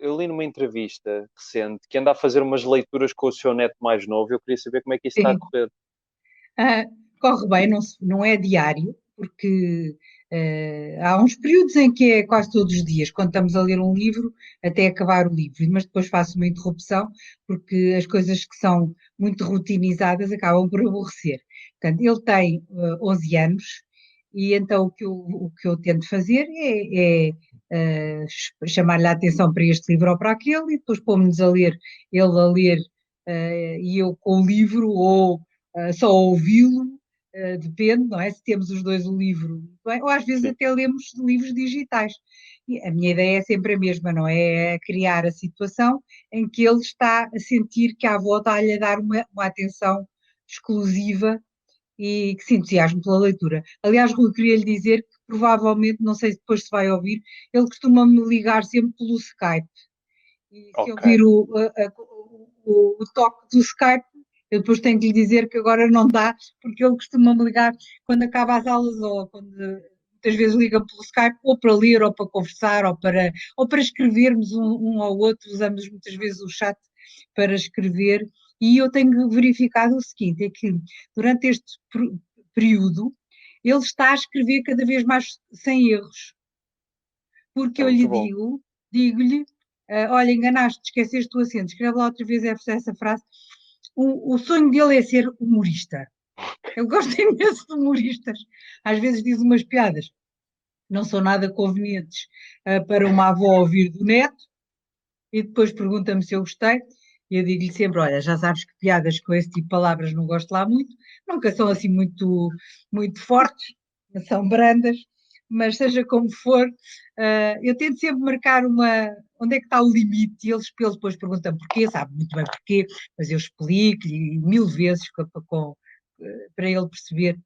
eu li numa entrevista recente que anda a fazer umas leituras com o seu neto mais novo. Eu queria saber como é que isso está a Sim. correr. Ah, corre bem, não é diário, porque há uns períodos em que é quase todos os dias, quando estamos a ler um livro, até acabar o livro, mas depois faço uma interrupção, porque as coisas que são muito rotinizadas acabam por aborrecer. Portanto, ele tem 11 anos, e então o que eu tento fazer chamar-lhe a atenção para este livro ou para aquele, e depois pôr-nos a ler, ele a ler, e eu com o livro, ou só ouvi-lo, depende, não é? Se temos os dois o livro, não é? Ou às vezes Sim. até lemos livros digitais. E a minha ideia é sempre a mesma, não é? É criar a situação em que ele está a sentir que a avó está-lhe a dar uma atenção exclusiva e que se entusiasme pela leitura. Aliás, Rui, queria lhe dizer que provavelmente, não sei se depois se vai ouvir, ele costuma-me ligar sempre pelo Skype. E se Ok. ouvir o toque do Skype, eu depois tenho que lhe dizer que agora não dá, porque ele costuma-me ligar quando acaba as aulas, ou quando muitas vezes liga pelo Skype, ou para ler, ou para conversar, ou para escrevermos um ao outro. Usamos muitas vezes o chat para escrever. E eu tenho verificado o seguinte: é que durante este período ele está a escrever cada vez mais sem erros, porque É eu lhe muito bom. digo-lhe, olha, enganaste, esqueceste o acento, escreve lá outra vez essa frase. O sonho dele é ser humorista. Eu gosto imenso de humoristas. Às vezes diz umas piadas, não são nada convenientes para uma avó ouvir do neto, e depois pergunta-me se eu gostei, e eu digo-lhe sempre, olha, já sabes que piadas com esse tipo de palavras não gosto lá muito, nunca são assim muito, muito fortes, são brandas, mas seja como for, eu tento sempre marcar onde é que está o limite, e eles depois perguntam porquê, sabe muito bem porquê, mas eu explico-lhe mil vezes para ele perceber.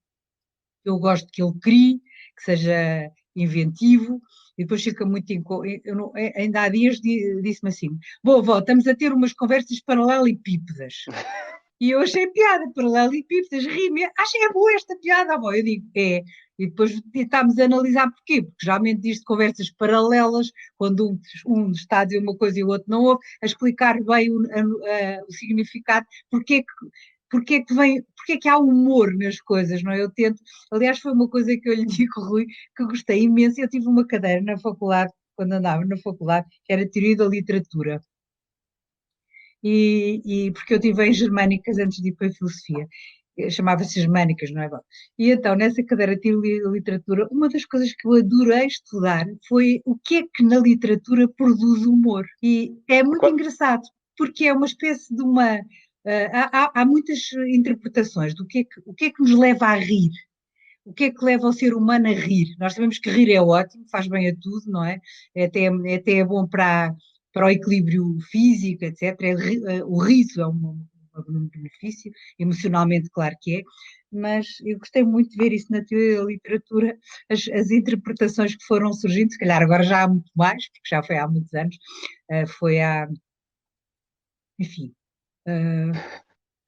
Eu gosto que ele crie, que seja inventivo, e depois fica muito. Ainda há dias disse-me assim: boa, vó, estamos a ter umas conversas paralelepípedas. E eu achei piada, paralelepípedas, ri-me. Achei boa esta piada, avó. Eu digo: é. E depois tentámos analisar porquê, porque geralmente diz de conversas paralelas, quando um está a dizer uma coisa e o outro não ouve, a explicar bem o significado, porque é que há humor nas coisas, não é? Eu tento, aliás, foi uma coisa que eu lhe digo, Rui, que eu gostei imenso. Eu tive uma cadeira na faculdade, quando andava na faculdade, que era teoria da literatura. E porque eu tive em germânicas antes de ir para a filosofia. Chamava-se germânicas, não é? Bom, e então, nessa cadeira de literatura, uma das coisas que eu adorei estudar foi o que é que na literatura produz humor. E é muito Qua- engraçado, porque é uma espécie de uma. Há muitas interpretações do o que é que nos leva a rir. O que é que leva o ser humano a rir? Nós sabemos que rir é ótimo, faz bem a tudo, não é? É até bom para o equilíbrio físico, etc. O riso é um benefício, emocionalmente, claro que é, mas eu gostei muito de ver isso na teoria da literatura, as interpretações que foram surgindo, se calhar agora já há muito mais, porque já foi há muitos anos, foi há, enfim, eh,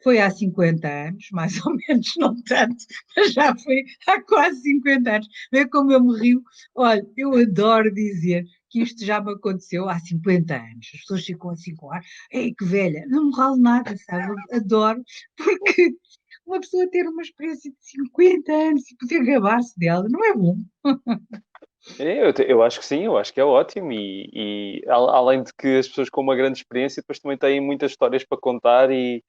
foi há 50 anos, mais ou menos, não tanto, mas já foi há quase 50 anos. Vê como eu me rio. Olha, eu adoro dizer que isto já me aconteceu há 50 anos. As pessoas ficam assim com ar. Ei, que velha. Não me ralo nada, sabe? Eu adoro, porque uma pessoa ter uma experiência de 50 anos e poder gabar-se dela, não é bom? eu acho que sim, eu acho que é ótimo. Além de que as pessoas com uma grande experiência depois também têm muitas histórias para contar e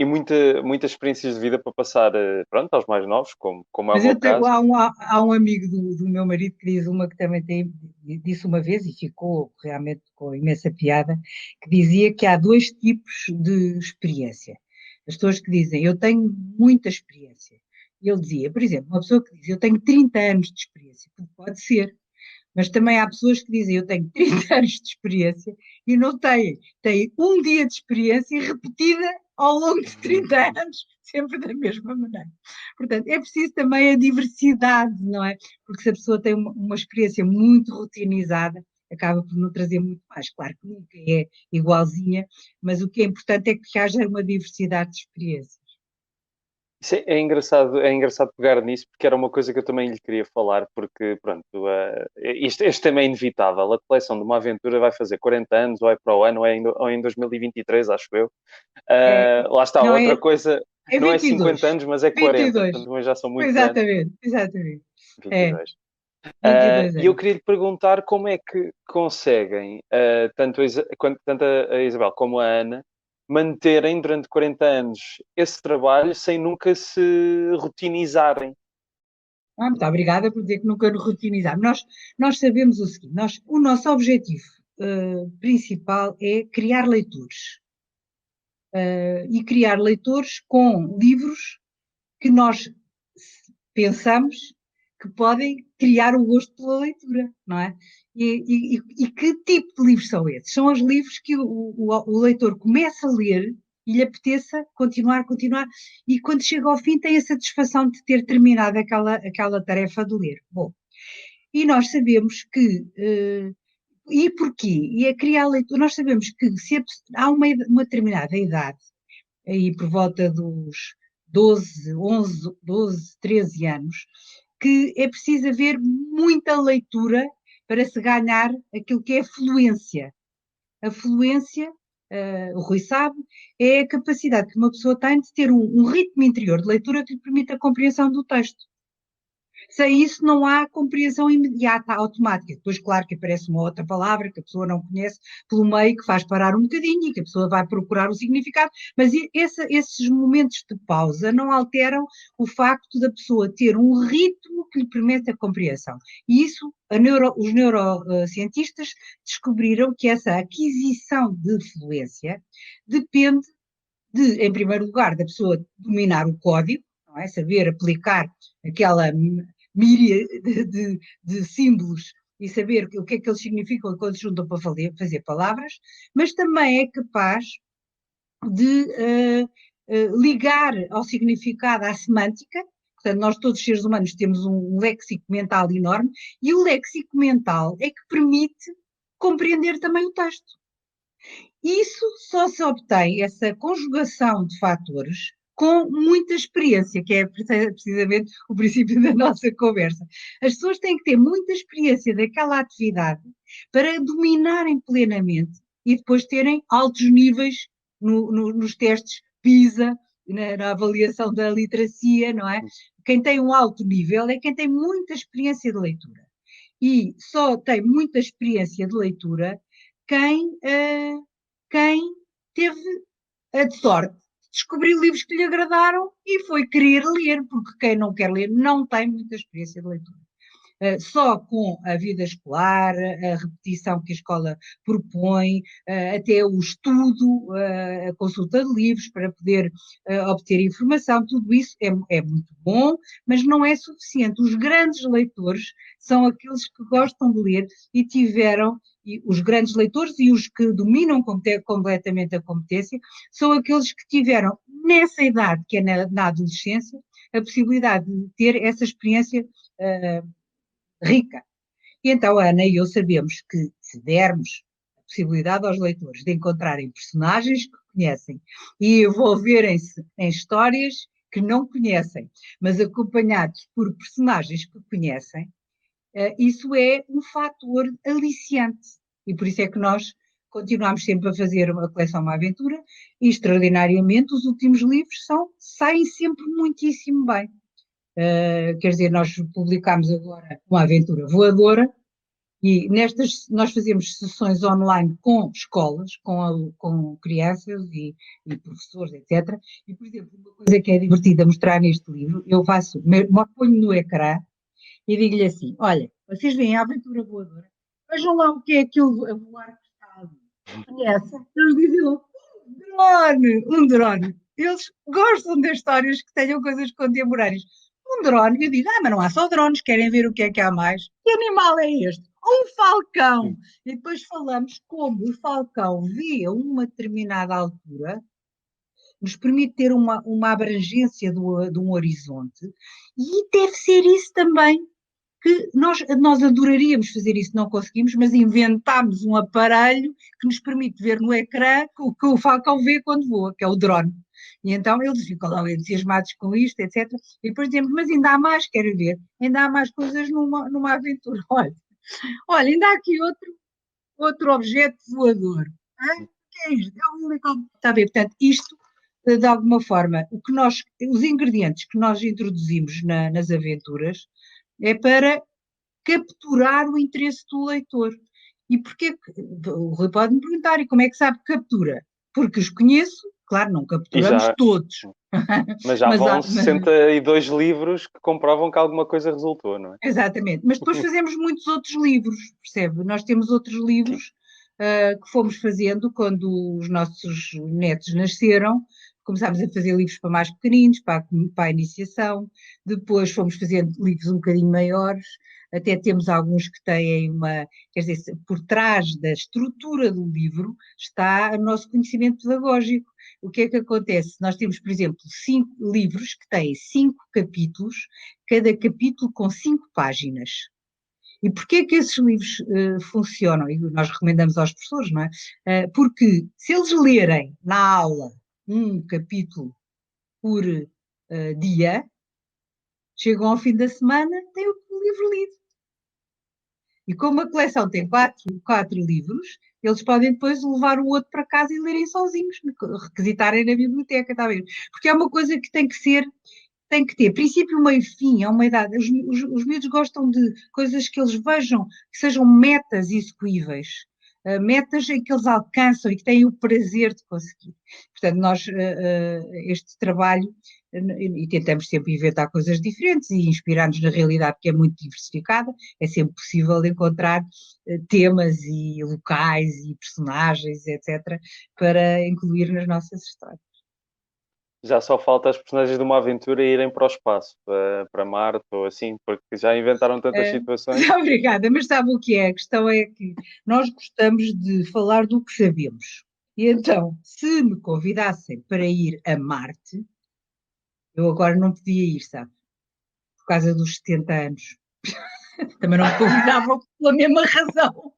muitas experiências de vida para passar, pronto, aos mais novos, como é o Mas meu caso. há um amigo do meu marido que diz uma que também disse uma vez e ficou realmente com imensa piada, que dizia que há dois tipos de experiência. As pessoas que dizem, eu tenho muita experiência. E ele dizia, por exemplo, uma pessoa que diz, eu tenho 30 anos de experiência. Pode ser, mas também há pessoas que dizem, eu tenho 30 anos de experiência e não têm. Têm um dia de experiência repetida ao longo de 30 anos, sempre da mesma maneira. Portanto, é preciso também a diversidade, não é? Porque se a pessoa tem uma experiência muito rotinizada, acaba por não trazer muito mais. Claro que nunca é igualzinha, mas o que é importante é que haja uma diversidade de experiências. Isso é engraçado pegar nisso, porque era uma coisa que eu também lhe queria falar, porque, pronto, este tema é inevitável. A coleção de uma aventura vai fazer 40 anos, ou é para o ano, ou é em 2023, acho eu. É, Lá está, não outra é, coisa, é não é 22. 50 anos, mas é 40, 22. portanto, também já são muitos anos. Exatamente, exatamente. É, 22. 22 E eu anos. queria lhe perguntar como é que conseguem, tanto a Isabel como a Ana, manterem durante 40 anos esse trabalho sem nunca se rotinizarem. Muito obrigada por dizer que nunca nos rotinizamos. Nós sabemos o seguinte, o nosso objetivo principal é criar leitores. E criar leitores com livros que nós pensamos que podem criar o gosto pela leitura, não é? E que tipo de livros são esses? São os livros que o leitor começa a ler e lhe apeteça continuar, e quando chega ao fim tem a satisfação de ter terminado aquela tarefa de ler. Bom, e nós sabemos que e porquê? E é criar leitura. Nós sabemos que se há uma determinada idade, aí por volta dos 12, 11, 12, 13 anos, que é preciso haver muita leitura para se ganhar aquilo que é a fluência. A fluência, o Rui sabe, é a capacidade que uma pessoa tem de ter um ritmo interior de leitura que lhe permita a compreensão do texto. Sem isso não há compreensão imediata, automática. Depois, claro que aparece uma outra palavra que a pessoa não conhece pelo meio, que faz parar um bocadinho e que a pessoa vai procurar o significado, mas esses momentos de pausa não alteram o facto da pessoa ter um ritmo que lhe permite a compreensão. E isso, os neurocientistas descobriram que essa aquisição de fluência depende de, em primeiro lugar, da pessoa dominar o código, não é? Saber aplicar aquela míria de símbolos e saber o que é que eles significam quando se juntam para fazer palavras, mas também é capaz de ligar ao significado, à semântica. Portanto, nós todos os seres humanos temos um léxico mental enorme e o léxico mental é que permite compreender também o texto. Isso só se obtém, essa conjugação de fatores, com muita experiência, que é precisamente o princípio da nossa conversa. As pessoas têm que ter muita experiência daquela atividade para dominarem plenamente e depois terem altos níveis nos testes PISA, na avaliação da literacia, não é? Quem tem um alto nível é quem tem muita experiência de leitura. E só tem muita experiência de leitura quem quem teve a sorte de descobrir livros que lhe agradaram e foi querer ler, porque quem não quer ler não tem muita experiência de leitura. Só com a vida escolar, a repetição que a escola propõe, até o estudo, a consulta de livros para poder obter informação, tudo isso é muito bom, mas não é suficiente. Os grandes leitores são aqueles que gostam de ler e tiveram, e os grandes leitores e os que dominam completamente a competência, são aqueles que tiveram, nessa idade, que é na adolescência, a possibilidade de ter essa experiência rica. E então a Ana e eu sabemos que se dermos a possibilidade aos leitores de encontrarem personagens que conhecem e envolverem-se em histórias que não conhecem, mas acompanhados por personagens que conhecem, isso é um fator aliciante. E por isso é que nós continuamos sempre a fazer uma coleção, uma aventura, e extraordinariamente os últimos livros saem sempre muitíssimo bem. Quer dizer, nós publicámos agora uma aventura voadora e nós fazemos sessões online com escolas, com crianças e professores, etc. E, por exemplo, uma coisa que é divertida mostrar neste livro, eu ponho no ecrã e digo-lhe assim, olha, vocês veem a aventura voadora, vejam lá o que é aquilo a voar que está ali. Conhecem? Eles dizem logo, um drone. Eles gostam de histórias que tenham coisas contemporâneas. Um drone, eu digo, mas não há só drones, querem ver o que é que há mais? Que animal é este? Um falcão. E depois falamos como o falcão vê a uma determinada altura, nos permite ter uma abrangência de um horizonte, e deve ser isso também que nós adoraríamos fazer isso, não conseguimos, mas inventámos um aparelho que nos permite ver no ecrã o que o falcão vê quando voa, que é o drone. E então eles ficam lá entusiasmados com isto, etc. E depois dizemos, mas ainda há mais, quero ver, ainda há mais coisas numa aventura. Olha, ainda há aqui outro objeto voador. O que é isto? É um helicóptero. Está a ver? Portanto, isto, de alguma forma, os ingredientes que nós introduzimos nas aventuras é para capturar o interesse do leitor. E porquê? O Rui pode me perguntar, e como é que sabe que captura? Porque os conheço, claro, não E capturamos já, todos, mas já mas vão 62 livros que comprovam que alguma coisa resultou, não é? exatamente. Mas depois fazemos muitos outros livros, percebe? Nós temos outros Sim. livros que fomos fazendo quando os nossos netos nasceram. Começámos a fazer livros para mais pequeninos, para a iniciação. Depois fomos fazendo livros um bocadinho maiores. Até temos alguns que têm quer dizer, por trás da estrutura do livro está o nosso conhecimento pedagógico. O que é que acontece? Nós temos, por exemplo, 5 livros que têm 5 capítulos, cada capítulo com 5 páginas. E porquê que esses livros funcionam? E nós recomendamos aos professores, não é? Porque se eles lerem na aula um capítulo por dia, chegam ao fim da semana, têm o livro lido. E como a coleção tem quatro livros, eles podem depois levar o outro para casa e lerem sozinhos, requisitarem na biblioteca, está a ver? Porque é uma coisa que tem que ter princípio, meio e fim, é uma idade. Os miúdos gostam de coisas que eles vejam, que sejam metas execuíveis, metas em que eles alcançam e que têm o prazer de conseguir. Portanto, nós, este trabalho, e tentamos sempre inventar coisas diferentes e inspirar-nos na realidade, que é muito diversificada, é sempre possível encontrar temas e locais e personagens, etc., para incluir nas nossas histórias. Já só falta as personagens de uma aventura irem para o espaço, para Marte ou assim, porque já inventaram tantas situações. Obrigada, mas sabe o que é? A questão é que nós gostamos de falar do que sabemos. E então, se me convidassem para ir a Marte, eu agora não podia ir, sabe? Por causa dos 70 anos. Também não me convidavam pela mesma razão.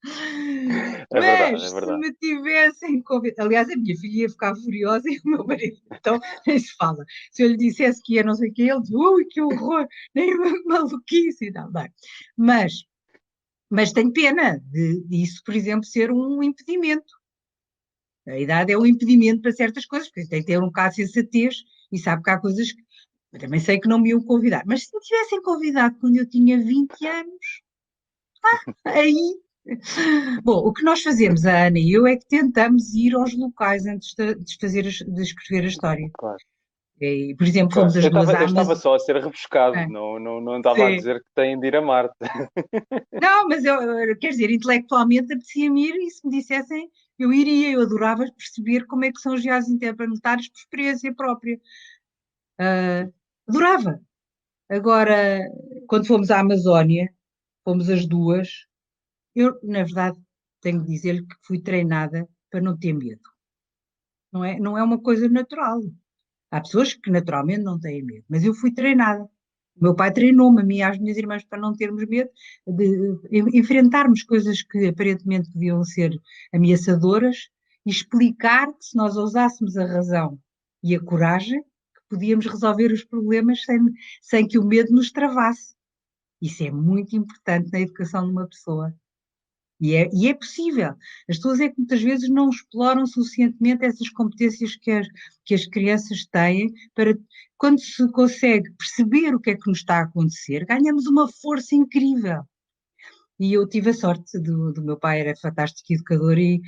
É verdade, é Mas se verdade. me tivessem convidado. Aliás, a minha filha ia ficar furiosa e o meu marido, então nem se fala. Se eu lhe dissesse que ia não sei o que, ele diz: ui, que horror, nem maluquice e tal. Bem, mas, mas tenho pena de isso, por exemplo, ser um impedimento. A idade é um impedimento para certas coisas, porque tem que ter um bocado de sensatez e sabe que há coisas que. Eu também sei que não me iam convidar, mas se me tivessem convidado quando eu tinha 20 anos, aí. Bom, o que nós fazemos, a Ana e eu, é que tentamos ir aos locais antes de escrever a história. Claro, E, por exemplo, claro. fomos as duas Eu à estava Amazônia. só a ser rebuscado, não estava a Sim. dizer que têm de ir a Marte. Não, mas quer dizer, intelectualmente apetecia-me ir e se me dissessem, eu iria, eu adorava perceber como é que são os viagens interplanetários por experiência própria. Adorava. Agora, quando fomos à Amazónia, fomos as duas, eu, na verdade, tenho de dizer-lhe que fui treinada para não ter medo. Não é uma coisa natural. Há pessoas que naturalmente não têm medo, mas eu fui treinada. O meu pai treinou-me, a mim e às minhas irmãs, para não termos medo de enfrentarmos coisas que aparentemente podiam ser ameaçadoras e explicar que se nós usássemos a razão e a coragem, que podíamos resolver os problemas sem que o medo nos travasse. Isso é muito importante na educação de uma pessoa. E é possível. As pessoas é que muitas vezes não exploram suficientemente essas competências que as crianças têm para, quando se consegue perceber o que é que nos está a acontecer, ganhamos uma força incrível. E eu tive a sorte do meu pai, era fantástico educador e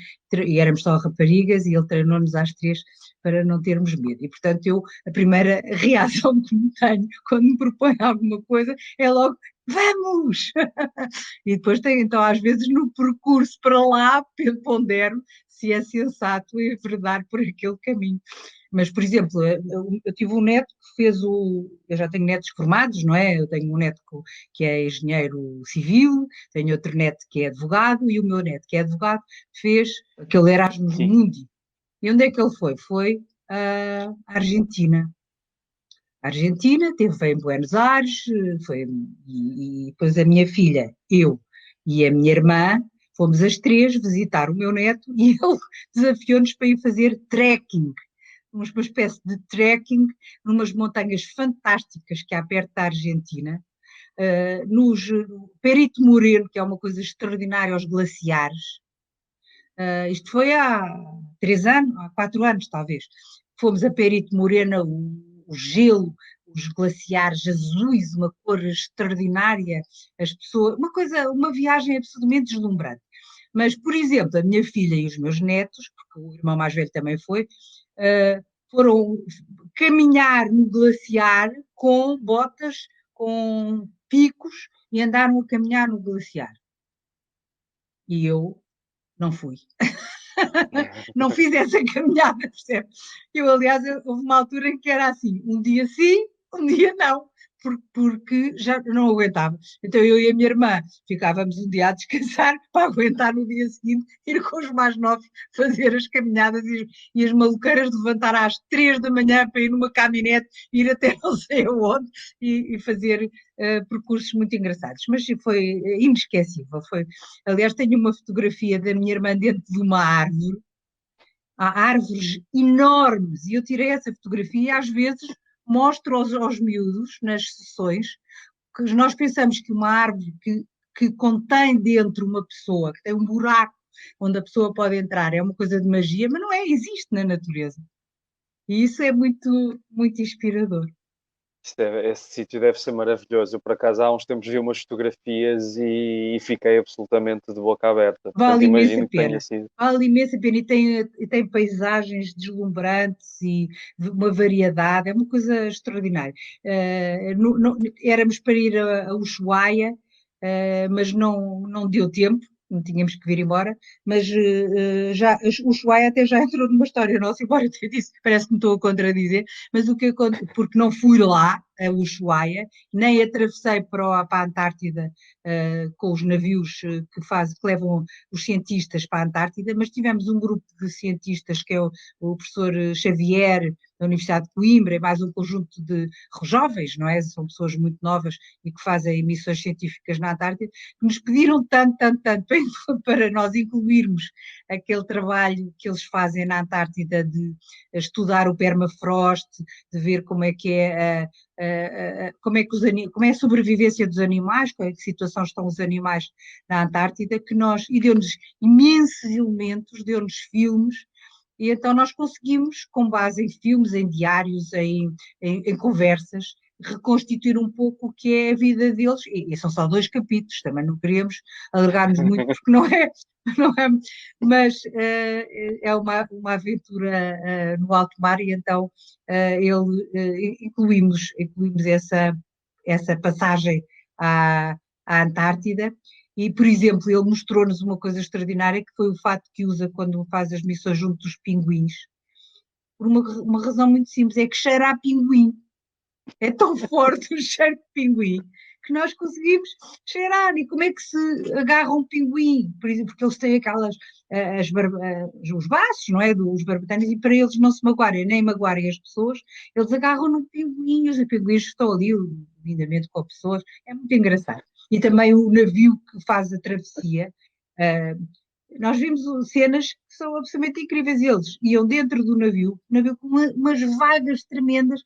éramos só raparigas e ele treinou-nos às 3 para não termos medo. E, portanto, a primeira reação que me tenho quando me propõe alguma coisa é logo, vamos! E depois tem, então, às vezes, no percurso para lá, eu pondero se é sensato enverdar por aquele caminho. Mas, por exemplo, eu tive um neto que fez eu já tenho netos formados, não é? Eu tenho um neto que é engenheiro civil, tenho outro neto que é advogado e o meu neto que é advogado fez aquele Erasmus Sim. Mundi. E onde é que ele foi? Foi à Argentina. Argentina, teve em Buenos Aires, e depois a minha filha, eu e a minha irmã, fomos as três visitar o meu neto e ele desafiou-nos para ir fazer trekking, uma espécie de trekking, numas montanhas fantásticas que há perto da Argentina, nos Perito Moreno, que é uma coisa extraordinária, aos glaciares. Isto foi há 3 anos, há 4 anos talvez. Fomos a Perito Moreno, o gelo, os glaciares azuis, uma cor extraordinária, as pessoas, uma coisa, uma viagem absolutamente deslumbrante. Mas, por exemplo, a minha filha e os meus netos, porque o irmão mais velho também foi, foram caminhar no glaciar com botas, com picos, e andaram a caminhar no glaciar. E eu não fui. Não fiz essa caminhada, percebe? Eu, aliás, houve uma altura em que era assim, um dia sim, um dia não, porque já não aguentava. Então eu e a minha irmã ficávamos um dia a descansar para aguentar no dia seguinte, ir com os mais novos fazer as caminhadas e as maluqueiras de levantar às 3 da manhã para ir numa caminhonete, ir até não sei aonde e fazer percursos muito engraçados. Mas foi inesquecível. Aliás, tenho uma fotografia da minha irmã dentro de uma árvore. Há árvores enormes e eu tirei essa fotografia e às vezes mostro aos miúdos nas sessões que nós pensamos que uma árvore que contém dentro uma pessoa, que tem um buraco onde a pessoa pode entrar, é uma coisa de magia, mas não é, existe na natureza. E isso é muito, muito inspirador. Esse sítio deve ser maravilhoso. Eu, por acaso, há uns tempos vi umas fotografias e fiquei absolutamente de boca aberta. Portanto, Vale imensa imagino que tenha pena. sido. Vale imensa pena e tem paisagens deslumbrantes e uma variedade, é uma coisa extraordinária. Éramos para ir a Ushuaia, mas não deu tempo, não tínhamos que vir embora, mas já, o Ushuaia até já entrou numa história nossa, embora eu tenha dito, parece que me estou a contradizer, mas porque não fui lá a Ushuaia, nem atravessei para a Antártida com os navios que levam os cientistas para a Antártida, mas tivemos um grupo de cientistas, que é o professor Xavier, da Universidade de Coimbra, e mais um conjunto de jovens, não é? São pessoas muito novas e que fazem missões científicas na Antártida, que nos pediram tanto, tanto, tanto para nós incluirmos aquele trabalho que eles fazem na Antártida de estudar o permafrost, de ver como é que é como é a sobrevivência dos animais, em que situação estão os animais na Antártida, e deu-nos imensos elementos, deu-nos filmes, e então nós conseguimos, com base em filmes, em diários, em conversas, reconstituir um pouco o que é a vida deles, e são só 2 capítulos, também não queríamos alargar-nos muito, porque não é, não é, mas é uma aventura no alto mar, e então incluímos essa passagem à Antártida, e, por exemplo, ele mostrou-nos uma coisa extraordinária, que foi o fato que usa quando faz as missões junto dos pinguins, por uma razão muito simples, é que cheira a pinguim. É tão forte o cheiro de pinguim que nós conseguimos cheirar. E como é que se agarra um pinguim? Por exemplo, porque eles têm os baços, não é? Dos barbatanas, e para eles não se magoarem, nem magoarem as pessoas, eles agarram no pinguim, os pinguins estão ali, lindamente com as pessoas, é muito engraçado. E também o navio que faz a travessia, uh, nós vimos cenas que são absolutamente incríveis. Eles iam dentro do navio com umas vagas tremendas,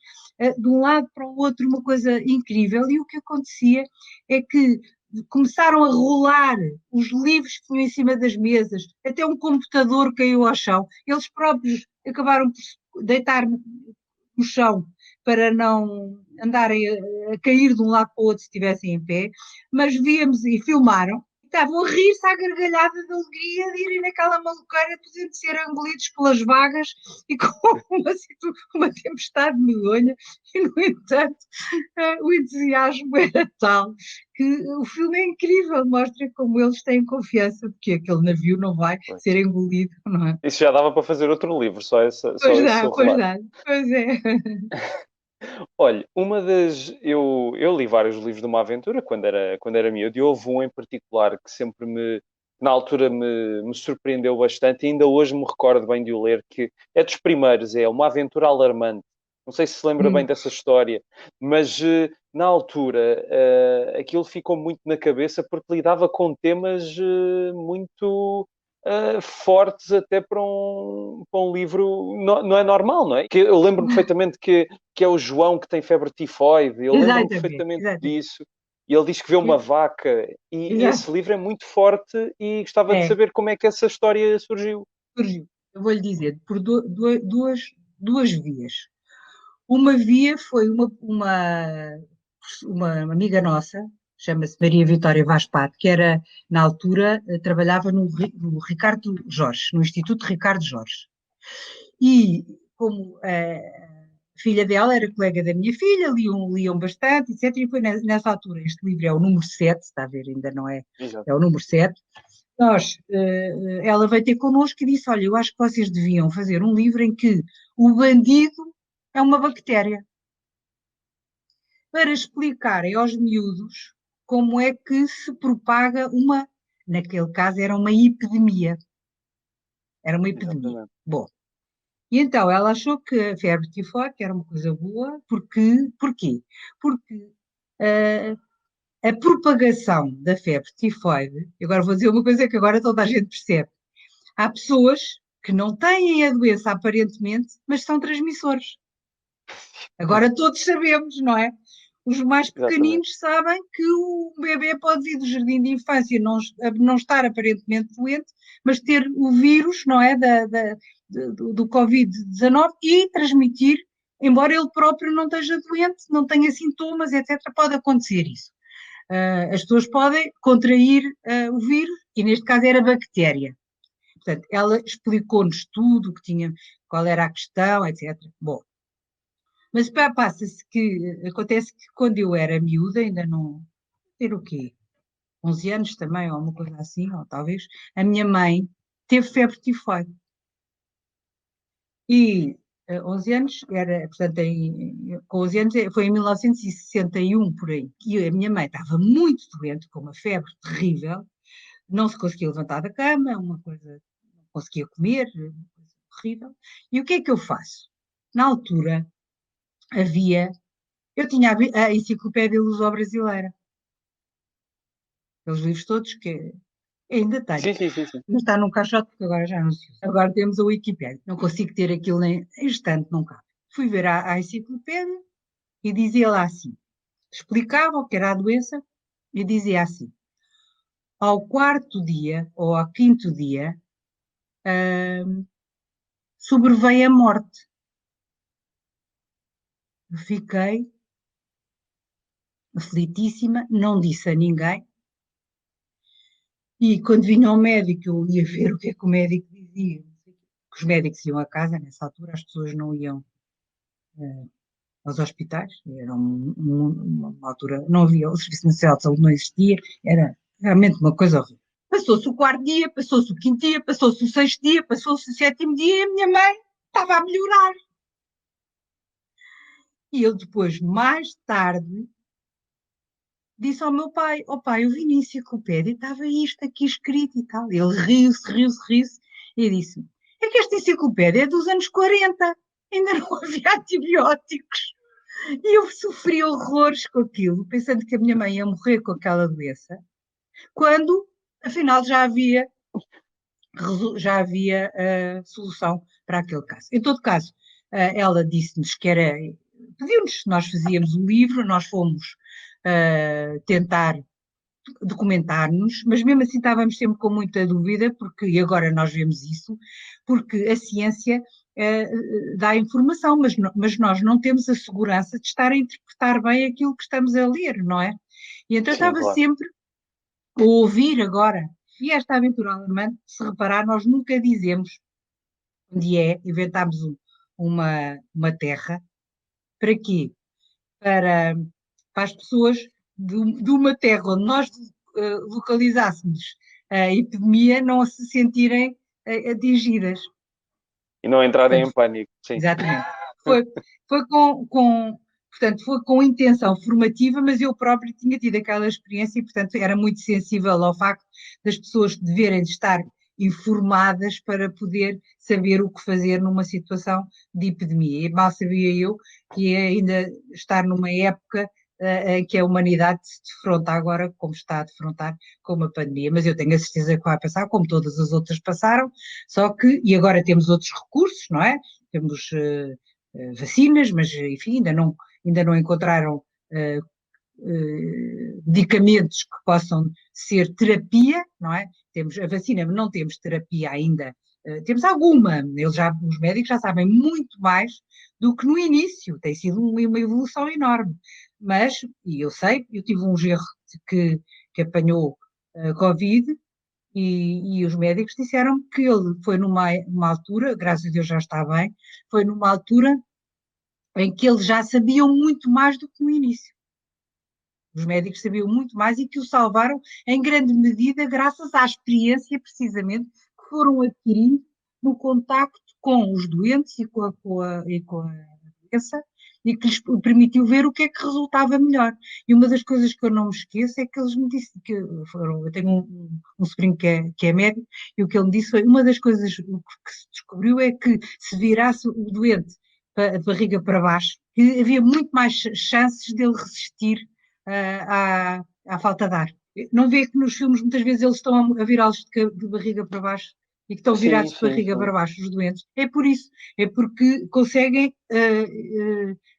de um lado para o outro, uma coisa incrível. E o que acontecia é que começaram a rolar os livros que tinham em cima das mesas, até um computador caiu ao chão. Eles próprios acabaram por deitar no chão para não andarem a cair de um lado para o outro se estivessem em pé, mas víamos e filmaram, estavam a rir-se à gargalhada de alegria de irem naquela maluqueira, de ser engolidos pelas vagas e com uma tempestade medonha, e no entanto o entusiasmo era tal que o filme é incrível, mostra como eles têm confiança de que aquele navio não vai ser engolido, não é? Isso já dava para fazer outro livro, Pois só esse dá, seu pois relato. dá, pois é. Olha, eu li vários livros de uma aventura quando era miúdo, e houve um em particular que sempre na altura me surpreendeu bastante, e ainda hoje me recordo bem de o ler, que é dos primeiros, é Uma Aventura Alarmante. Não sei se se lembra bem dessa história, mas na altura aquilo ficou muito na cabeça porque lidava com temas muito fortes até para um livro. Não, não é normal, não é? Que eu lembro-me perfeitamente que é o João que tem febre tifoide, eu lembro-me Exatamente, perfeitamente exatamente. disso. E ele diz que vê uma vaca, e esse Exato. livro é muito forte e gostava de É, saber como é que essa história surgiu. surgiu. Eu vou lhe dizer, por duas vias. Uma via foi uma amiga nossa, chama-se Maria Vitória Vaz Pato, que era, na altura, trabalhava no Ricardo Jorge, no Instituto Ricardo Jorge. E como a filha dela era colega da minha filha, liam bastante, etc. E foi nessa altura, este livro é o número 7, está a ver, ainda não é, Exato. é o número 7. Ela veio ter connosco e disse, olha, eu acho que vocês deviam fazer um livro em que o bandido é uma bactéria, para explicarem aos miúdos como é que se propaga naquele caso era uma epidemia. Era uma epidemia. Exatamente. Bom, e então ela achou que a febre tifoide era uma coisa boa, porquê? Porque uh, a propagação da febre tifoide, agora vou dizer uma coisa que agora toda a gente percebe, há pessoas que não têm a doença aparentemente, mas são transmissores. Agora todos sabemos, não é? Os mais Exatamente. pequeninos sabem que o bebê pode vir do jardim de infância, não estar aparentemente doente, mas ter o vírus, não é? Do Covid-19 e transmitir, embora ele próprio não esteja doente, não tenha sintomas, etc. Pode acontecer isso. As pessoas podem contrair o vírus, e neste caso era bactéria. Portanto, ela explicou-nos tudo o que tinha, qual era a questão, etc. Bom, mas passa-se que, acontece que quando eu era miúda, ainda não, ter o quê? 11 anos também, ou uma coisa assim, ou talvez, a minha mãe teve febre tifoide. E 11 anos, portanto, com 11 anos, foi em 1961, por aí. E a minha mãe estava muito doente, com uma febre terrível, não se conseguia levantar da cama, uma coisa, não conseguia comer, uma coisa horrível. E o que é que eu faço? Na altura, havia eu tinha a Enciclopédia Luso-Brasileira, aqueles livros todos que ainda tenho. Sim, sim, sim, sim. Mas está num caixote porque agora já não se usa. Agora temos a Wikipédia. Não consigo ter aquilo nem instante, não cabe. Fui ver a Enciclopédia e dizia lá assim, explicava o que era a doença e dizia assim, ao quarto dia ou ao quinto dia sobreveio a morte. Eu fiquei aflitíssima, não disse a ninguém. E quando vinha ao médico, eu ia ver o que é que o médico dizia. Que os médicos iam a casa, nessa altura as pessoas não iam aos hospitais, era uma altura, não havia, o Serviço Nacional de Saúde não existia, era realmente uma coisa horrível. Passou-se o quarto dia, passou-se o quinto dia, passou-se o sexto dia, passou-se o sétimo dia e a minha mãe estava a melhorar. E eu depois, mais tarde, disse ao meu pai, ó pai, eu vi na enciclopédia, estava isto aqui escrito e tal. Ele riu-se, e disse, é que esta enciclopédia é dos anos 40, ainda não havia antibióticos. E eu sofri horrores com aquilo, pensando que a minha mãe ia morrer com aquela doença, quando, afinal, solução para aquele caso. Em todo caso, ela disse-nos que era, pediu-nos, nós fazíamos o livro, nós fomos tentar documentar-nos, mas mesmo assim estávamos sempre com muita dúvida, e agora nós vemos isso, porque a ciência dá informação, mas nós não temos a segurança de estar a interpretar bem aquilo que estamos a ler, não é? E então eu Sim, estava claro. sempre a ouvir agora. E esta aventura alemã, se reparar, nós nunca dizemos onde é, inventámos uma terra, para quê? Para as pessoas de uma terra onde nós localizássemos a epidemia não se sentirem atingidas. E não entrarem em Portanto, pânico, sim. exatamente. Foi, portanto, foi com intenção formativa, mas eu próprio tinha tido aquela experiência e, portanto, era muito sensível ao facto das pessoas deverem estar informadas para poder saber o que fazer numa situação de epidemia. E mal sabia eu que ia ainda estar numa época em que a humanidade se defronta agora, como está a defrontar com uma pandemia. Mas eu tenho a certeza que vai passar, como todas as outras passaram, só que, e agora temos outros recursos, não é? Temos vacinas, mas enfim, ainda não encontraram medicamentos que possam ser terapia, não é? Temos a vacina, mas não temos terapia ainda. Temos alguma, os médicos já sabem muito mais do que no início, tem sido uma evolução enorme. Mas, e eu sei, eu tive um genro que apanhou Covid e os médicos disseram que ele foi numa altura, graças a Deus já está bem, foi numa altura em que eles já sabiam muito mais do que no início. Os médicos sabiam muito mais e que o salvaram em grande medida graças à experiência, precisamente, que foram adquirindo no contacto com os doentes e com a doença e que lhes permitiu ver o que é que resultava melhor. E uma das coisas que eu não me esqueço é que eles me disseram, eu tenho um sobrinho que é médico, e o que ele me disse foi, uma das coisas que se descobriu é que se virasse o doente a barriga para baixo, que havia muito mais chances dele resistir à falta de ar. Não vê que nos filmes muitas vezes eles estão a virá-los de barriga para baixo e que estão Sim, virados de sim, barriga para sim. baixo, os doentes. É por isso, é porque conseguem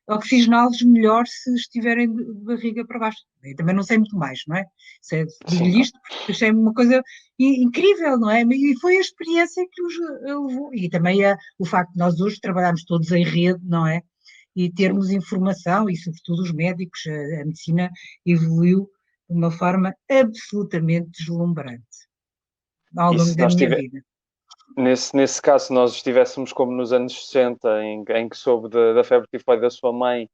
oxigená-los melhor se estiverem de barriga para baixo. Eu também não sei muito mais, não é? Sim, Digo-lhe isto porque achei uma coisa incrível, não é? E foi a experiência que os levou. E também o facto de nós hoje trabalharmos todos em rede, não é? E sim. termos informação, e sobretudo os médicos, a medicina evoluiu de uma forma absolutamente deslumbrante ao E longo se da nós minha tiver, vida. nesse caso, se nós estivéssemos como nos anos 60, em que soube da febre tifoide da sua mãe,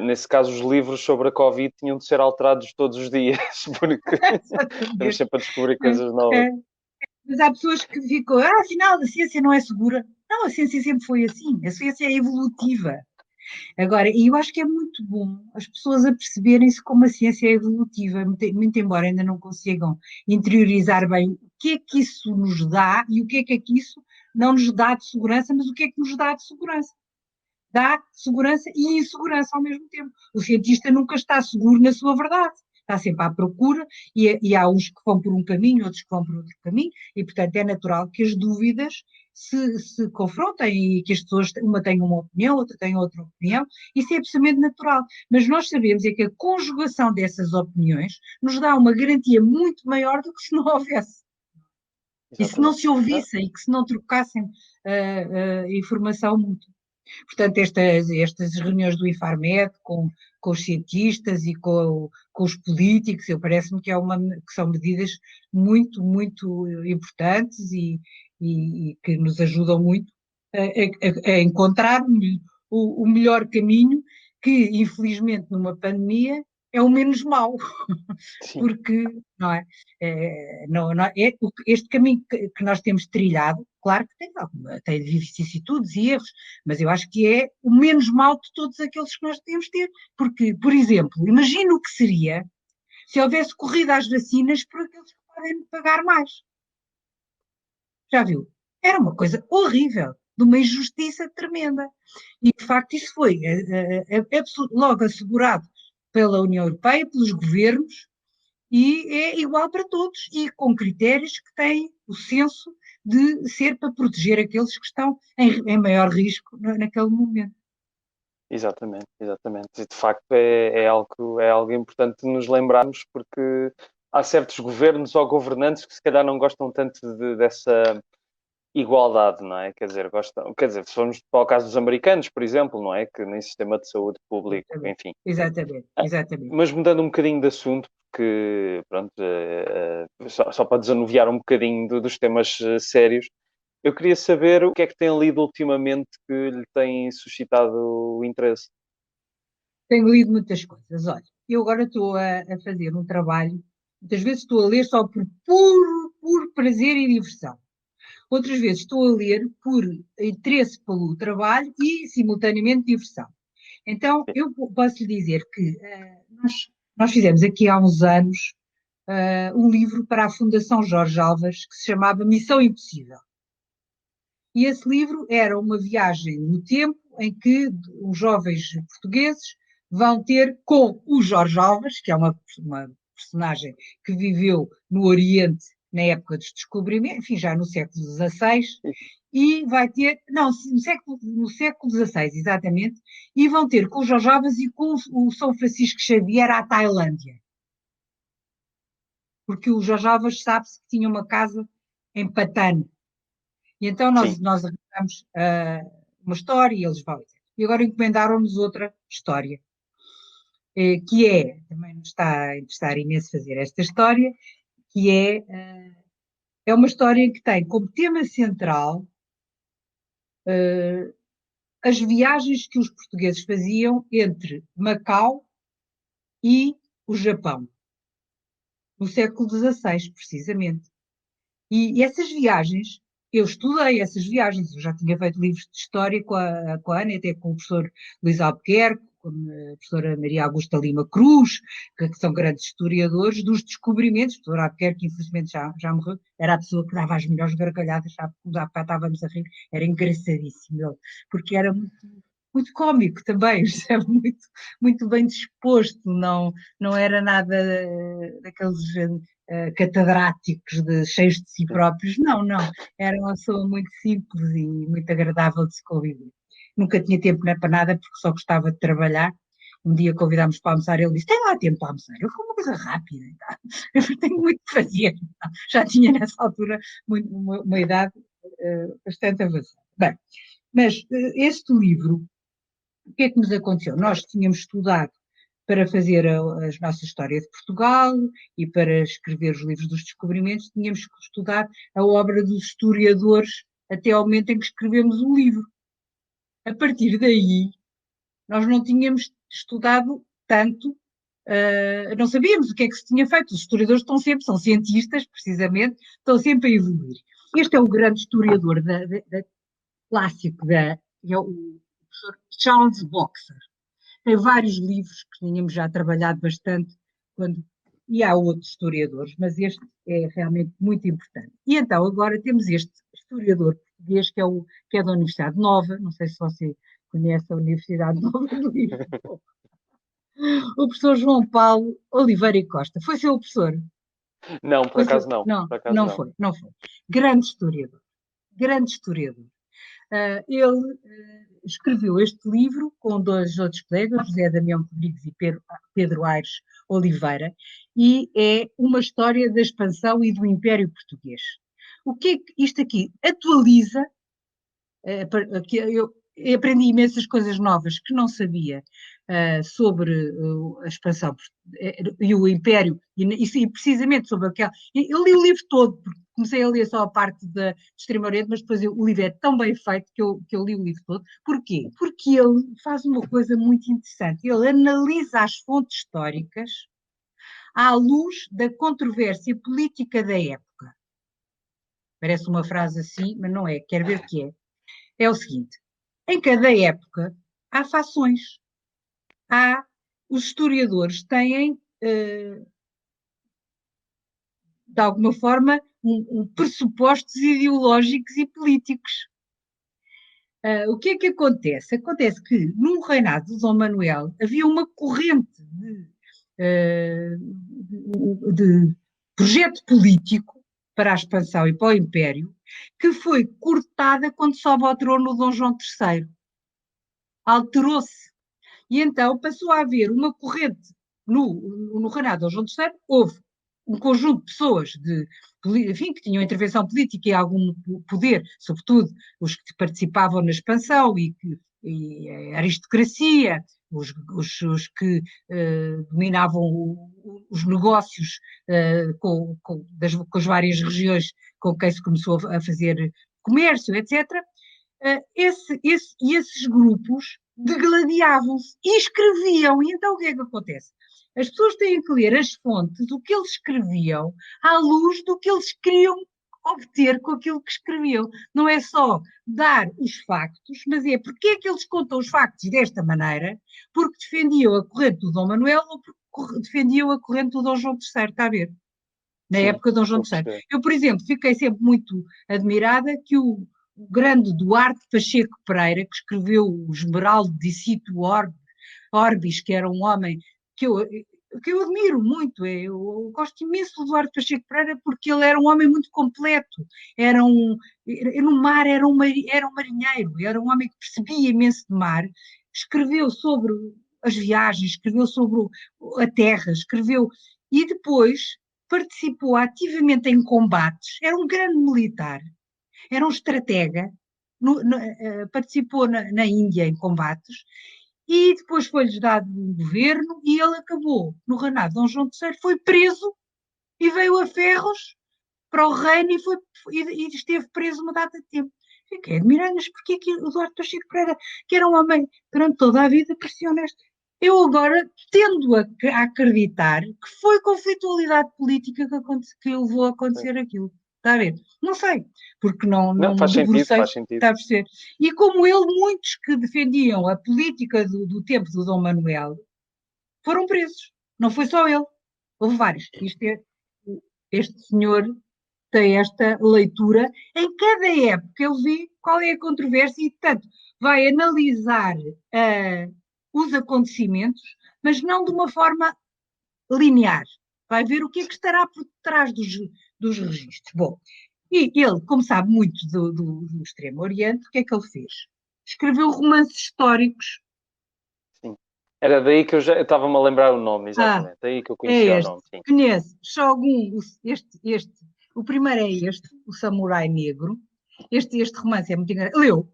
nesse caso, os livros sobre a Covid tinham de ser alterados todos os dias, porque estamos Exatamente. sempre a descobrir coisas novas. É. Mas há pessoas que ficam, afinal a ciência não é segura. Não, a ciência sempre foi assim, a ciência é evolutiva. Agora, e eu acho que é muito bom as pessoas a perceberem-se como a ciência é evolutiva, muito embora ainda não consigam interiorizar bem o que é que isso nos dá e o que é que isso não nos dá de segurança, mas o que é que nos dá de segurança. Dá segurança e insegurança ao mesmo tempo. O cientista nunca está seguro na sua verdade. Está sempre à procura e há uns que vão por um caminho, outros que vão por outro caminho, e portanto é natural que as dúvidas se confrontem e que as pessoas, uma tenha uma opinião, outra tenha outra opinião, isso é absolutamente natural. Mas nós sabemos é que a conjugação dessas opiniões nos dá uma garantia muito maior do que se não houvesse. E se não Exatamente. se ouvissem e que se não trocassem informação mútua. Portanto, estas reuniões do Infarmed com os cientistas e com os políticos, eu parece-me que são medidas muito, muito importantes e que nos ajudam muito a encontrar o melhor caminho, que infelizmente numa pandemia é o menos mau, Sim, porque não é, este caminho que nós temos trilhado, claro que tem vicissitudes e erros, mas eu acho que é o menos mau de todos aqueles que nós podemos ter, porque, por exemplo, imagina o que seria se houvesse corrida às vacinas por aqueles que podem pagar mais. Já viu? Era uma coisa horrível, de uma injustiça tremenda. E, de facto, isso foi logo assegurado pela União Europeia, pelos governos, e é igual para todos, e com critérios que têm o senso de ser para proteger aqueles que estão em maior risco naquele momento. exatamente, exatamente. E de facto é algo importante nos lembrarmos, porque há certos governos ou governantes que se calhar não gostam tanto dessa igualdade, não é? Quer dizer, se formos para o caso dos americanos, por exemplo, não é? Que nem sistema de saúde público, Exatamente, enfim. exatamente, Ah, exatamente. Mas mudando um bocadinho de assunto, porque, pronto, só para desanuviar um bocadinho dos temas sérios, eu queria saber o que é que tem lido ultimamente que lhe tem suscitado o interesse. Tenho lido muitas coisas. Olha, eu agora estou a fazer um trabalho, muitas vezes estou a ler só por puro prazer e diversão. Outras vezes estou a ler por interesse pelo trabalho e, simultaneamente, diversão. Então, eu posso lhe dizer que nós fizemos aqui há uns anos um livro para a Fundação Jorge Alves que se chamava Missão Impossível. E esse livro era uma viagem no tempo em que os jovens portugueses vão ter com o Jorge Alves, que é uma personagem que viveu no Oriente na época dos descobrimentos, enfim, já no século XVI, e vai ter, não, no século XVI, exatamente, e vão ter com o Jorge Alves e com o São Francisco Xavier à Tailândia. Porque o Jorge Alves sabe-se que tinha uma casa em Patane. E então nós arranjamos uma história e eles vão. E agora encomendaram-nos outra história, que é, também nos está a interessar imenso fazer esta história, que é uma história que tem como tema central as viagens que os portugueses faziam entre Macau e o Japão, no século XVI, precisamente. E essas viagens, eu estudei essas viagens, eu já tinha feito livros de história com a Ana, até com o professor Luís Albuquerque, com a professora Maria Augusta Lima Cruz, que são grandes historiadores dos descobrimentos. O professor Albuquerque, infelizmente, já morreu, era a pessoa que dava as melhores gargalhadas, sabe? Quando estávamos a rir, era engraçadíssimo, porque era muito cómico também, muito, muito bem disposto, não era nada daqueles catedráticos cheios de si próprios, não, era uma pessoa muito simples e muito agradável de se conviver. Nunca tinha tempo para nada porque só gostava de trabalhar. Um dia convidámos para almoçar, ele disse, tem lá tempo para almoçar? Eu fui uma coisa rápida, tá? Eu tenho muito que fazer. Já tinha nessa altura uma idade bastante avançada. Bem, mas este livro, o que é que nos aconteceu? Nós tínhamos estudado para fazer a nossa história de Portugal e para escrever os livros dos descobrimentos, tínhamos estudado a obra dos historiadores até ao momento em que escrevemos o livro. A partir daí, nós não tínhamos estudado tanto, não sabíamos o que é que se tinha feito. Os historiadores são cientistas, precisamente, estão sempre a evoluir. Este é o grande historiador clássico, é o professor Charles Boxer. Tem vários livros que tínhamos já trabalhado bastante, e há outros historiadores, mas este é realmente muito importante. E então agora temos este historiador português que é da Universidade Nova, não sei se você conhece a Universidade Nova do Lisboa, o professor João Paulo Oliveira e Costa. Foi seu professor? Não, por acaso não. Não, Por acaso não não. foi, não foi. Grande historiador, grande historiador. Ele escreveu este livro com dois outros colegas, José Damião Rodrigues e Pedro Aires Oliveira, e é uma história da expansão e do Império Português. O que é que isto aqui atualiza? Eu aprendi imensas coisas novas que não sabia sobre a expansão e o Império, e precisamente sobre aquela. Eu li o livro todo, porque comecei a ler só a parte de Extremo Oriente, mas depois o livro é tão bem feito que eu li o livro todo. Porquê? Porque ele faz uma coisa muito interessante. Ele analisa as fontes históricas à luz da controvérsia política da época. Parece uma frase assim, mas não é. Quero ver o que é. É o seguinte: em cada época há fações. Os historiadores têm, de alguma forma, pressupostos ideológicos e políticos. O que é que acontece? Acontece que, no reinado de Dom Manuel, havia uma corrente de projeto político para a expansão e para o Império, que foi cortada quando sobe ao trono Dom João III. Alterou-se. E então passou a haver uma corrente no reinado de Dom João III, houve um conjunto de pessoas enfim, que tinham intervenção política e algum poder, sobretudo os que participavam na expansão e a aristocracia, os que dominavam os negócios com as várias regiões com quem se começou a fazer comércio, etc. Esses grupos degladiavam-se e escreviam. E então o que é que acontece? As pessoas têm que ler as fontes, o que eles escreviam, à luz do que eles queriam obter com aquilo que escreviam. Não é só dar os factos, mas é porque é que eles contam os factos desta maneira, porque defendiam a corrente do Dom Manuel ou porque defendiam a corrente do Dom João III, está a ver? na Sim, época de Dom João estou a III. perceber. Eu, por exemplo, fiquei sempre muito admirada que o grande Duarte Pacheco Pereira, que escreveu o Esmeralda de Situ Orbis, que era um homem que eu admiro muito, eu gosto imenso do Duarte Pacheco Pereira porque ele era um homem muito completo, no mar era um marinheiro, era um homem que percebia imenso de mar, escreveu sobre as viagens, escreveu sobre a terra, escreveu, e depois participou ativamente em combates, era um grande militar, era um estratega, participou na Índia em combates, e depois foi-lhes dado um governo e ele acabou no reinado de Dom João III, foi preso e veio a ferros para o reino e esteve preso uma data de tempo. Fiquei admirando, mas porquê que o Duarte Pacheco Pereira, que era um homem durante toda a vida, parecia honesto? Eu agora tendo a acreditar que foi conflitualidade política que levou a acontecer aquilo. Está a ver? Não sei, porque não Não, me faz sentido, debrucei, faz sentido. está a perceber? E como ele, muitos que defendiam a política do tempo do Dom Manuel foram presos. Não foi só ele, houve vários. Este senhor tem esta leitura. Em cada época ele vê qual é a controvérsia e, portanto, vai analisar os acontecimentos, mas não de uma forma linear. Vai ver o que é que estará por trás dos registros. Bom, e ele, como sabe muito do Extremo Oriente, o que é que ele fez? Escreveu romances históricos. Sim. Era daí que eu estava-me a lembrar o nome, Ah, exatamente. Daí que eu é conhecia o este. nome, sim. Conhece Shogun, o primeiro é este, o Samurai Negro. Este romance é muito engraçado. Leu,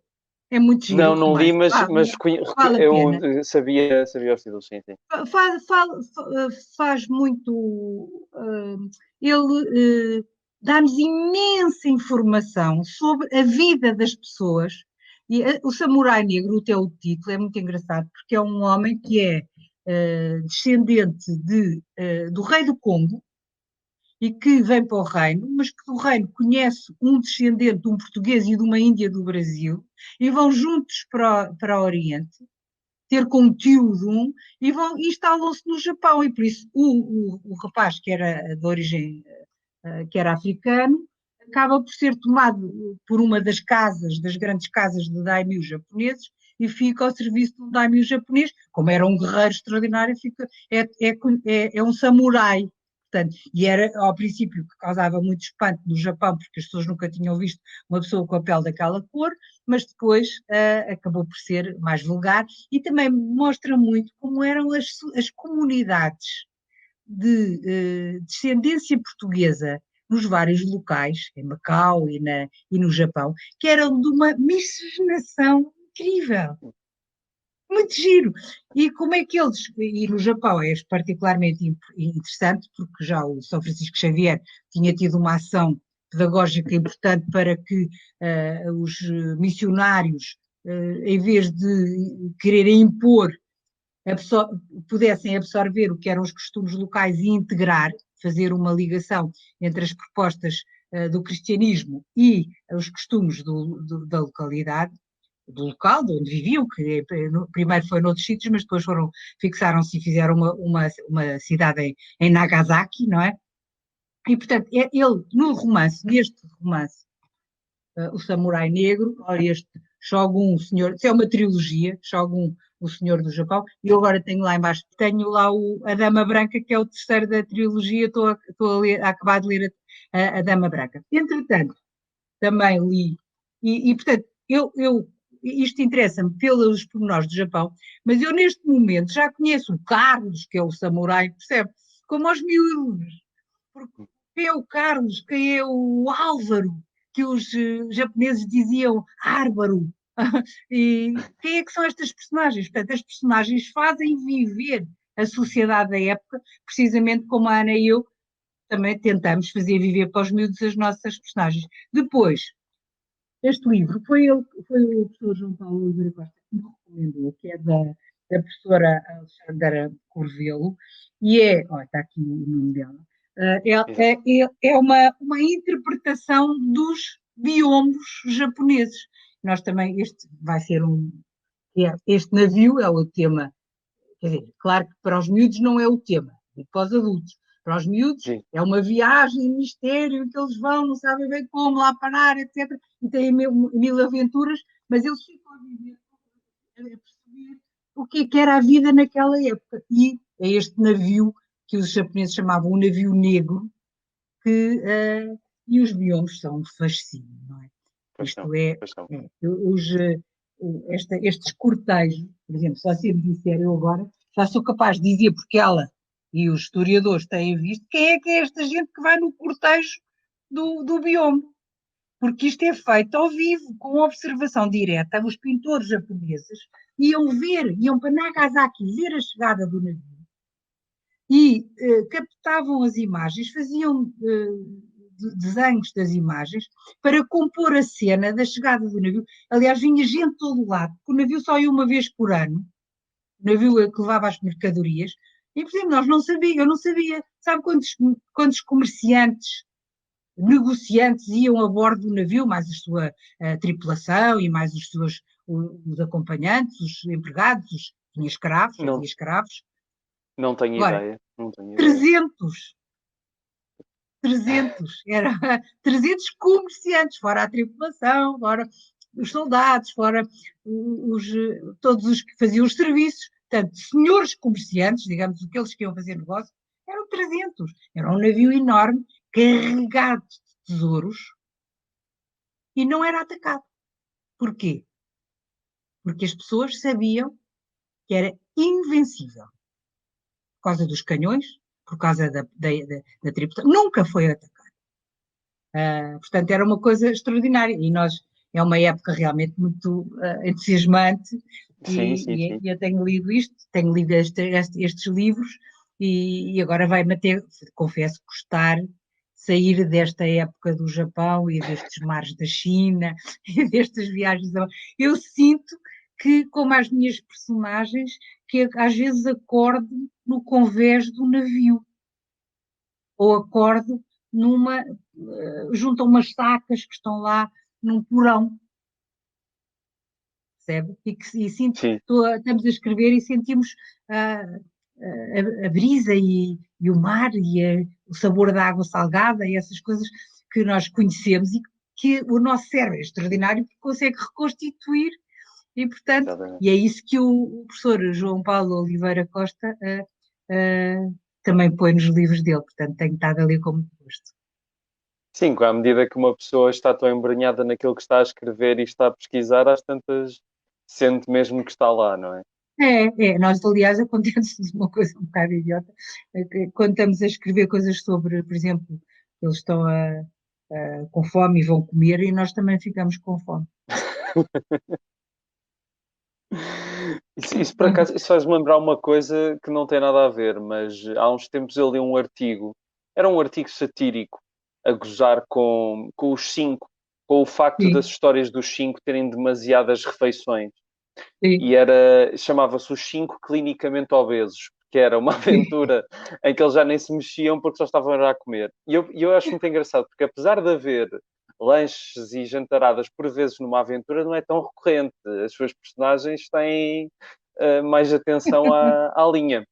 é muito giro Não, o não li, romance. mas Vale a eu pena. sabia os títulos, sim, sim. Faz muito. Ele dá-nos imensa informação sobre a vida das pessoas. E o Samurai Negro, o teu título, é muito engraçado, porque é um homem que é descendente do rei do Congo e que vem para o reino, mas que do reino conhece um descendente de um português e de uma índia do Brasil e vão juntos para o Oriente ter com um tio de um e instalam-se no Japão. E por isso o rapaz que era de origem, que era africano, acaba por ser tomado por uma das grandes casas de daimyo japoneses e fica ao serviço de um daimyo japonês, como era um guerreiro extraordinário, é um samurai. Portanto, e era ao princípio que causava muito espanto no Japão, porque as pessoas nunca tinham visto uma pessoa com a pele daquela cor, mas depois acabou por ser mais vulgar e também mostra muito como eram as comunidades de descendência portuguesa nos vários locais, em Macau e no Japão, que eram de uma miscigenação incrível. Muito giro. E como é que e no Japão é particularmente interessante, porque já o São Francisco Xavier tinha tido uma ação pedagógica importante para que os missionários, em vez de quererem impor, pudessem absorver o que eram os costumes locais e integrar, fazer uma ligação entre as propostas do cristianismo e os costumes da localidade, do local de onde viviam, que primeiro foi noutros sítios, mas depois fixaram-se e fizeram uma cidade em Nagasaki, não é? E, portanto, ele, neste romance, o Samurai Negro, olha, este Shogun, o Senhor, isso é uma trilogia, Shogun, o Senhor do Japão, e eu agora tenho lá embaixo, tenho lá a Dama Branca, que é o terceiro da trilogia, estou a acabar de ler a Dama Branca. Entretanto, também li, portanto, isto interessa-me pelos pormenores do Japão, mas eu neste momento já conheço o Carlos, que é o samurai, percebe? Como aos miúdos. Porque quem é o Carlos? Quem é o Álvaro? Que os japoneses diziam Árbaro. E quem é que são estas personagens? Portanto, as personagens fazem viver a sociedade da época, precisamente como a Ana e eu também tentamos fazer viver para os miúdos as nossas personagens. Depois, este livro foi o professor João Paulo Oliveira Costa que me recomendou, que é da professora Alexandra Corvelo, e está aqui o nome dela, é uma interpretação dos biombos japoneses. Nós também, este vai ser este navio é o tema, quer dizer, claro que para os miúdos não é o tema, e para os adultos. Para os miúdos, sim. é uma viagem, um mistério, que eles vão, não sabem bem como, lá parar, etc. E têm mil aventuras, mas eles ficam a viver, a perceber o que era a vida naquela época. E é este navio que os japoneses chamavam o navio negro, que, e os biomas são um fascínio, não é? Pois não, Isto é, pois não. estes cortejos, por exemplo, se você me disser eu agora, já sou capaz de dizer, porque ela e os historiadores têm visto, quem é que é esta gente que vai no cortejo do bioma? Porque isto é feito ao vivo, com observação direta. Os pintores japoneses iam para Nagasaki ver a chegada do navio e captavam as imagens, faziam desenhos das imagens para compor a cena da chegada do navio. Aliás, vinha gente de todo lado, porque o navio só ia uma vez por ano, o navio que levava as mercadorias, e, por exemplo, eu não sabia, sabe quantos comerciantes, negociantes iam a bordo do navio, mais a sua tripulação e mais os acompanhantes, os empregados, tinha escravos, havia Não, escravos. não tenho Agora, ideia. Não tenho ideia. 300, 300, era 300 comerciantes, fora a tripulação, fora os soldados, fora todos os que faziam os serviços, portanto, senhores comerciantes, digamos, aqueles que iam fazer negócio, eram 300. Era um navio enorme, carregado de tesouros, e não era atacado. Porquê? Porque as pessoas sabiam que era invencível. Por causa dos canhões, por causa da tripulação. Nunca foi atacado. Portanto, era uma coisa extraordinária. E é uma época realmente muito entusiasmante. Sim, sim, sim. E eu tenho lido isto, tenho lido estes livros, e agora vai-me até, confesso, custar sair desta época do Japão e destes mares da China e destas viagens. Eu sinto que, como as minhas personagens, que às vezes acordo no convés do navio, ou acordo junto a umas sacas que estão lá num porão, percebe? E sinto, Sim. estamos a escrever e sentimos a brisa e o mar o sabor da água salgada e essas coisas que nós conhecemos e que o nosso cérebro é extraordinário porque consegue reconstituir e, portanto, Exatamente. e é isso que o professor João Paulo Oliveira Costa também põe nos livros dele, portanto tenho estado a ler com muito gosto. Sim, à medida que uma pessoa está tão embrenhada naquilo que está a escrever e está a pesquisar, às tantas sente mesmo que está lá, não é? Nós, aliás, acontece uma coisa um bocado idiota, que quando estamos a escrever coisas sobre, por exemplo, eles estão com fome e vão comer, e nós também ficamos com fome. Isso, por acaso, isso faz-me lembrar uma coisa que não tem nada a ver, mas há uns tempos eu li um artigo, era um artigo satírico, a gozar com os cinco, com o facto das Sim, histórias dos cinco terem demasiadas refeições. sim, E chamava-se Os Cinco Clinicamente Obesos, que era uma sim. aventura em que eles já nem se mexiam porque só estavam a comer. E eu acho muito engraçado, porque apesar de haver lanches e jantaradas por vezes numa aventura, não é tão recorrente. As suas personagens têm mais atenção à linha.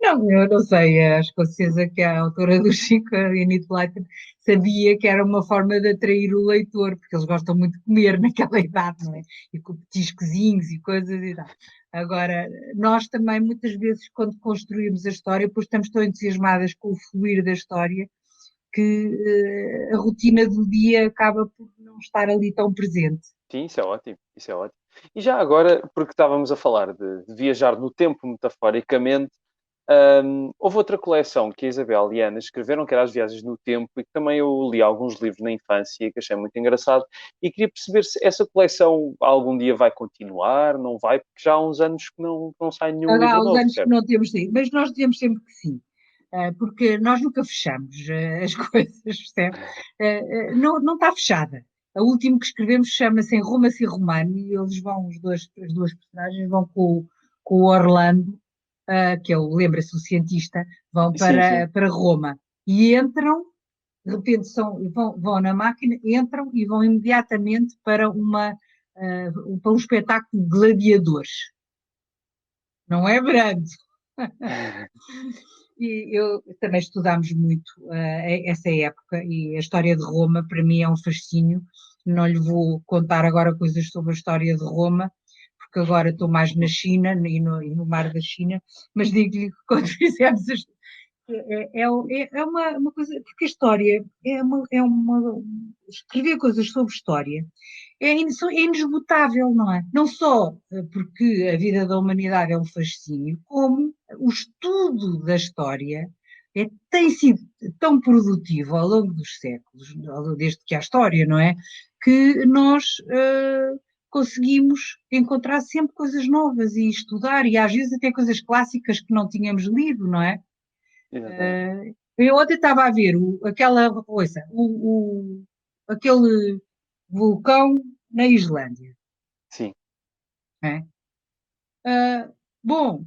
Não, eu não sei, acho com certeza que a autora do Chico, a Enid Blyton, sabia que era uma forma de atrair o leitor, porque eles gostam muito de comer naquela idade, não é? E com petiscozinhos e coisas e tal. Agora, nós também, muitas vezes, quando construímos a história, depois estamos tão entusiasmadas com o fluir da história, que a rotina do dia acaba por não estar ali tão presente. Sim, isso é ótimo, isso é ótimo. E já agora, porque estávamos a falar de viajar no tempo metaforicamente, houve outra coleção que a Isabel e a Ana escreveram, que era As Viagens no Tempo, e que também eu li alguns livros na infância, que achei muito engraçado, e queria perceber se essa coleção algum dia vai continuar, não vai, porque já há uns anos que não sai nenhum livro Há uns novo, anos que certo? não temos saído, mas nós dizemos sempre que sim, porque nós nunca fechamos as coisas, percebe? Não está fechada. A última que escrevemos chama-se Em Roma Se Romano e eles vão, as duas personagens vão com o Orlando, que é o, lembra-se, o cientista, vão Sim, sim. para Roma e entram, de repente vão na máquina, entram e vão imediatamente para um espetáculo de gladiadores. Não é brando, E eu também estudámos muito essa época e a história de Roma para mim é um fascínio. Não lhe vou contar agora coisas sobre a história de Roma, porque agora estou mais na China e no mar da China, mas digo-lhe que quando fizermos uma coisa, porque a história escrever coisas sobre história é inesgotável, não é? Não só porque a vida da humanidade é um fascínio, como o estudo da história tem sido tão produtivo ao longo dos séculos, desde que há história, não é? Que nós conseguimos encontrar sempre coisas novas e estudar, e às vezes até coisas clássicas que não tínhamos lido, não é? Exatamente. Eu ontem estava a ver aquele vulcão na Islândia. Sim, Né? Bom,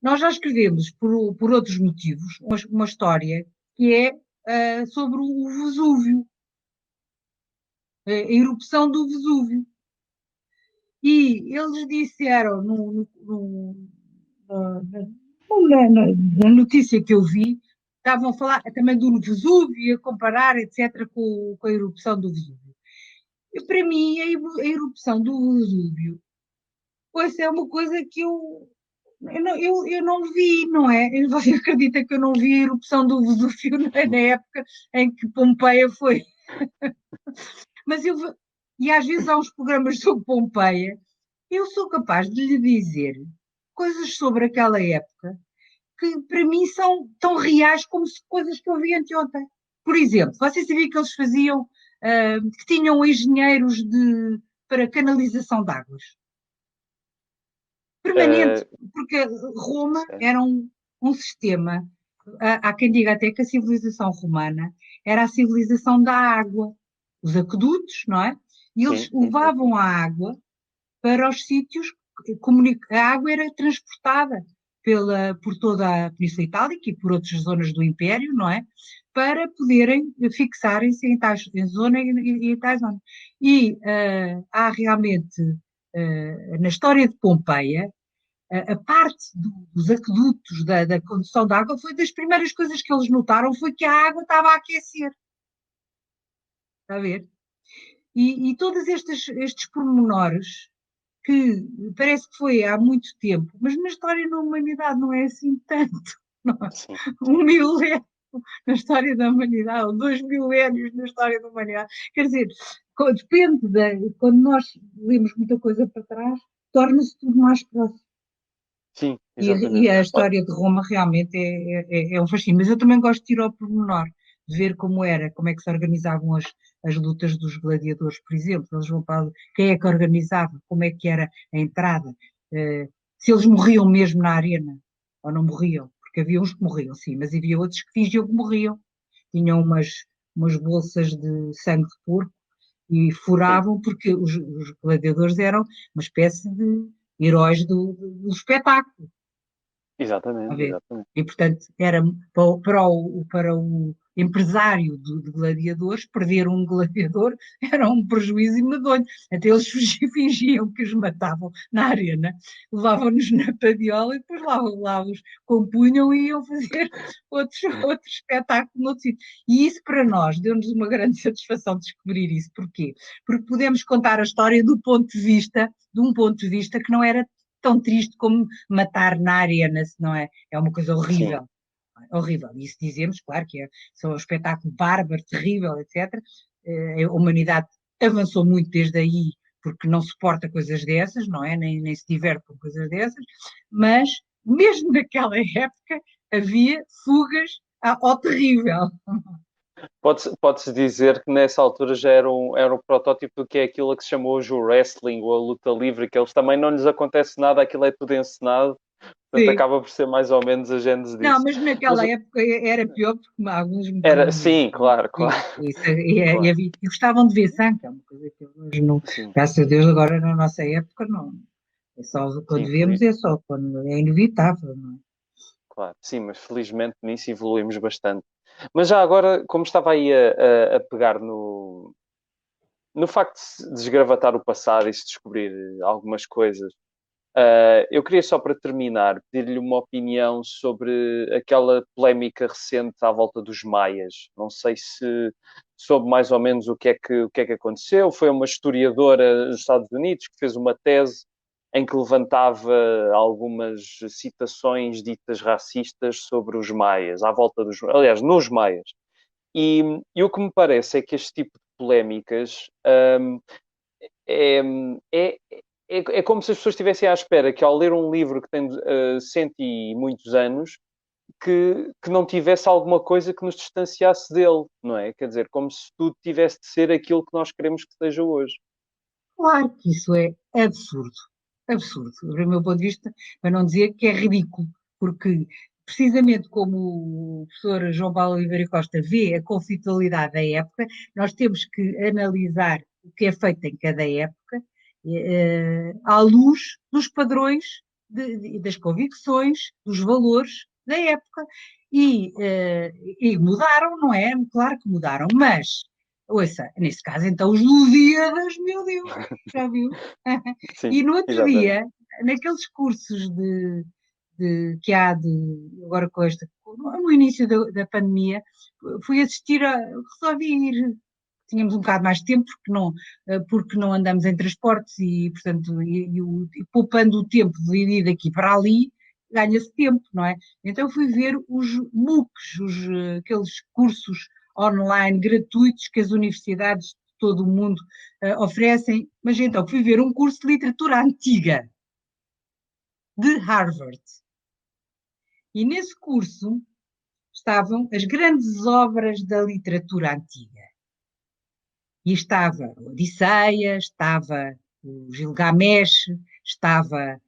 nós já escrevemos por outros motivos uma história que é sobre o Vesúvio, a erupção do Vesúvio. E eles disseram na notícia que eu vi, estavam a falar também do Vesúvio, a comparar, etc., com a erupção do Vesúvio. E para mim, a erupção do Vesúvio, pois é uma coisa que eu não vi, não é? Você acredita que eu não vi a erupção do Vesúvio na época em que Pompeia foi? Mas e às vezes há uns programas sobre Pompeia, eu sou capaz de lhe dizer coisas sobre aquela época que para mim são tão reais como coisas que eu vi anteontem. Por exemplo, você sabia que eles faziam, que tinham engenheiros para canalização de águas? Permanente, uh, porque Roma certo. era um sistema, há quem diga até que a civilização romana era a civilização da água, os aquedutos, não é? E eles Sim, sim, sim, sim. levavam a água para os sítios, a água era transportada por toda a Península Itálica e por outras zonas do Império, não é? Para poderem fixarem-se em zona e em tais zonas. E há realmente, na história de Pompeia, a parte dos aquedutos, da condução da água, foi das primeiras coisas que eles notaram, foi que a água estava a aquecer. Está a ver? E todos estes pormenores que parece que foi há muito tempo, mas na história da humanidade não é assim tanto. Não é? Sim, Um milénio na história da humanidade, ou 2 milénios na história da humanidade. Quer dizer, depende quando nós lemos muita coisa para trás, torna-se tudo mais próximo. sim, E exatamente. a história de Roma realmente é um fascínio. Mas eu também gosto de ir ao pormenor, de ver como era, como é que se organizavam as lutas dos gladiadores, por exemplo. Eles vão para quem é que organizava, como é que era a entrada, se eles morriam mesmo na arena ou não morriam, porque havia uns que morriam, sim, mas havia outros que fingiam que morriam. Tinham umas bolsas de sangue de porco e Sim, furavam porque os gladiadores eram uma espécie de heróis do espetáculo. A exatamente, ver. exatamente. E, portanto, era para o empresário de gladiadores, perder um gladiador era um prejuízo medonho. Até eles fingiam que os matavam na arena, levavam-nos na padiola e depois lá os compunham e iam fazer outro espetáculo no outro sítio. E isso para nós deu-nos uma grande satisfação descobrir isso. Porquê? Porque podemos contar a história de um ponto de vista que não era tão triste como matar na arena, não é? É uma coisa Sim, horrível. Horrível. Isso dizemos, claro, que são um espetáculo bárbaro, terrível, etc. A humanidade avançou muito desde aí, porque não suporta coisas dessas, não é? Nem se diverte com coisas dessas, mas mesmo naquela época havia fugas ao terrível. pode-se dizer que nessa altura já era um protótipo do que é aquilo que se chamou hoje o wrestling ou a luta livre, que eles também não lhes acontece nada, aquilo é tudo encenado, portanto Sim. acaba por ser mais ou menos a gênese Não, disso. mas Mas naquela época era pior porque alguns era, morriam mesmo. sim, claro, claro, claro. E gostavam de ver sangue, é uma coisa que hoje não, Sim, graças a Deus, agora na nossa época não. É só quando sim, vemos, é só quando é inevitável, não é? claro, sim, mas felizmente nisso evoluímos bastante. Mas já agora, como estava aí a pegar no facto de se desgravatar o passado e se descobrir algumas coisas, Eu queria só para terminar pedir-lhe uma opinião sobre aquela polémica recente à volta dos maias. Não sei se soube mais ou menos o que é que aconteceu. Foi uma historiadora dos Estados Unidos que fez uma tese em que levantava algumas citações ditas racistas sobre os maias, à volta dos, aliás, nos maias. E o que me parece é que este tipo de polémicas é, é, é como se as pessoas estivessem à espera que, ao ler um livro que tem cento e muitos anos, que não tivesse alguma coisa que nos distanciasse dele, não é? Quer dizer, como se tudo tivesse de ser aquilo que nós queremos que seja hoje. Claro que isso é absurdo, absurdo, do meu ponto de vista, para não dizer que é ridículo, porque precisamente como o professor João Paulo Oliveira Costa vê a conflitualidade da época, nós temos que analisar o que é feito em cada época, à luz dos padrões, das convicções, dos valores da época, e mudaram, não é? Claro que mudaram, mas ouça, nesse caso, então, os Lusíadas, meu Deus, já viu? Sim, E no outro exatamente. dia, naqueles cursos que há agora com esta, no início da pandemia, fui assistir resolvi ir, tínhamos um bocado mais de tempo, porque não andamos em transportes e, portanto, e poupando o tempo de ir daqui para ali, ganha-se tempo, não é? Então fui ver os MOOCs, aqueles cursos online gratuitos que as universidades de todo o mundo oferecem, mas então fui ver um curso de literatura antiga de Harvard. E nesse curso estavam as grandes obras da literatura antiga. E estava a Odisseia, estava o Gilgamesh, estava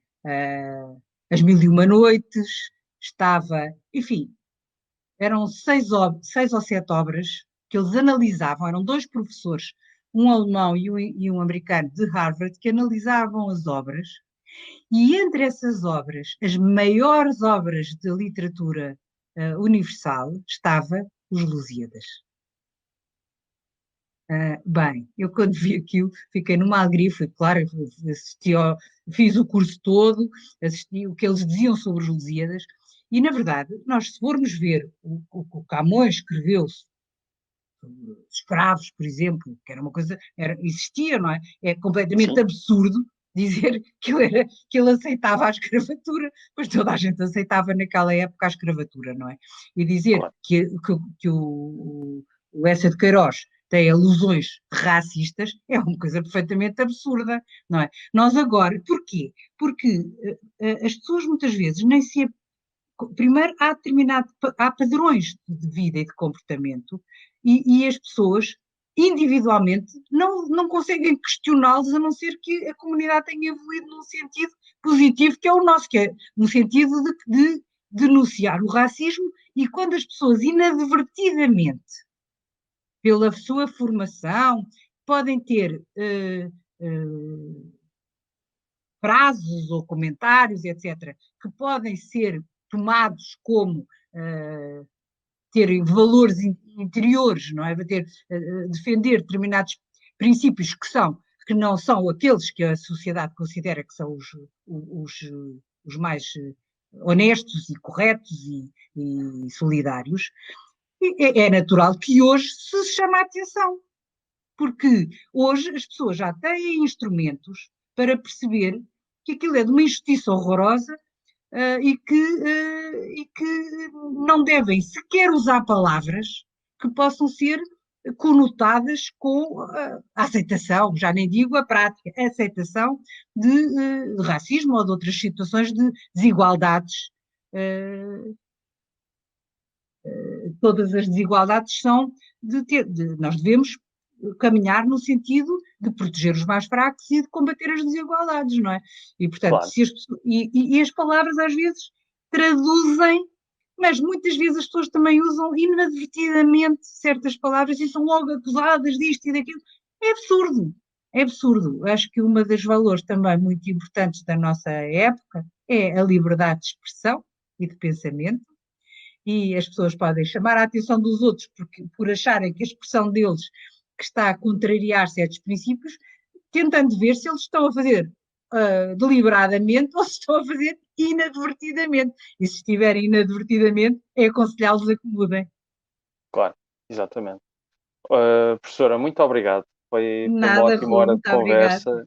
As Mil e Uma Noites, estava, enfim, eram seis ou sete obras que eles analisavam, eram dois professores, um alemão e um americano de Harvard, que analisavam as obras, e entre essas obras, as maiores obras de literatura universal, estava Os Lusíadas. Bem, eu quando vi aquilo fiquei numa alegria, foi claro, fiz o curso todo, assisti o que eles diziam sobre os Lusíadas, e na verdade, nós se formos ver o que o Camões escreveu sobre escravos, por exemplo, que era uma coisa, existia, não é? É completamente Sim, absurdo dizer que ele aceitava a escravatura, pois toda a gente aceitava naquela época a escravatura, não é? E dizer claro. que o Eça de Queiroz tem alusões racistas é uma coisa perfeitamente absurda, não é? Nós agora, porquê? Porque as pessoas muitas vezes nem se primeiro há padrões de vida e de comportamento e as pessoas individualmente não conseguem questioná-los a não ser que a comunidade tenha evoluído num sentido positivo que é o nosso, que é no sentido de denunciar o racismo e quando as pessoas inadvertidamente pela sua formação podem ter frases ou comentários, etc., que podem ser tomados como terem valores interiores, não é? Defender determinados princípios que não são aqueles que a sociedade considera que são os, os mais honestos e corretos e solidários, é natural que hoje se chame a atenção, porque hoje as pessoas já têm instrumentos para perceber que aquilo é de uma injustiça horrorosa e que não devem sequer usar palavras que possam ser conotadas com a aceitação, já nem digo a prática, a aceitação de racismo ou de outras situações de desigualdades. Todas as desigualdades são nós devemos caminhar no sentido de proteger os mais fracos e de combater as desigualdades, não é? E, portanto, Claro. se e as palavras às vezes traduzem, mas muitas vezes as pessoas também usam inadvertidamente certas palavras e são logo acusadas disto e daquilo. É absurdo, é absurdo. Acho que uma das valores também muito importantes da nossa época é a liberdade de expressão e de pensamento, e as pessoas podem chamar a atenção dos outros por acharem que a expressão deles que está a contrariar certos princípios, tentando ver se eles estão a fazer deliberadamente ou se estão a fazer inadvertidamente. E se estiverem inadvertidamente, é aconselhá-los a que mudem. Claro, exatamente. Professora, muito obrigado. Foi uma Nada, ótima Rô, hora de muito obrigada. conversa